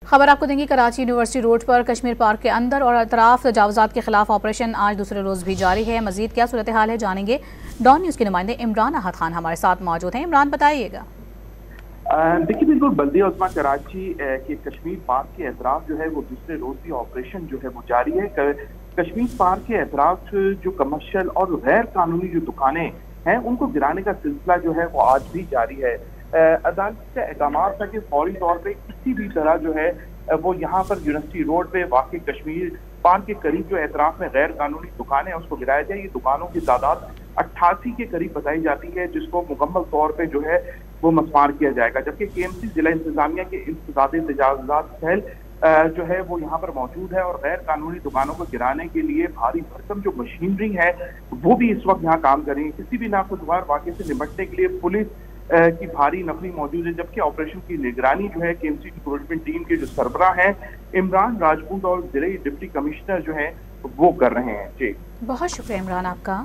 خبر آپ کو دیں گی، کراچی یونیورسٹی روڈ پر کشمیر پارک کے اندر اور اطراف تجاوزات کے خلاف آپریشن آج دوسرے روز بھی جاری ہے۔ مزید کیا صورتحال ہے جانیں گے، ڈان نیوز کے نمائندے عمران احد خان ہمارے ساتھ موجود ہیں۔ عمران بتائیے گا۔ دیکھیے، بالکل بلدیہ عظمیٰ کراچی کے کشمیر پارک کے اطراف جو ہے وہ دوسرے روز بھی آپریشن جو ہے وہ جاری ہے۔ کشمیر پارک کے اطراف جو کمرشل اور غیر قانونی جو دکانیں ہیں ان کو گرانے کا سلسلہ جو ہے وہ آج بھی جاری ہے۔ عدالت کا احکامات تھا کہ فوری طور پہ کسی بھی طرح جو ہے وہ یہاں پر یونیورسٹی روڈ پہ واقع کشمیر پارک کے قریب جو اطراف میں غیر قانونی دکانیں ہیں اس کو گرایا جائے۔ یہ دکانوں کی تعداد 88 کے قریب بتائی جاتی ہے، جس کو مکمل طور پہ جو ہے وہ مسمار کیا جائے گا، جبکہ KMC ضلع انتظامیہ کے انسداد تجاوزات سیل جو ہے وہ یہاں پر موجود ہے اور غیر قانونی دکانوں کو گرانے کے لیے بھاری بھرکم جو مشینری ہے وہ بھی اس وقت یہاں کام کر رہی ہے۔ کسی بھی ناخوشگوار واقعے سے نمٹنے کے لیے پولیس کی بھاری نفری موجود ہے، جبکہ آپریشن کی نگرانی جو ہے KMC کی پروڈکشن ٹیم کے جو سربراہ ہیں عمران راجپوت اور ضلعی ڈپٹی کمشنر جو ہیں وہ کر رہے ہیں۔ جی بہت شکریہ عمران آپ کا۔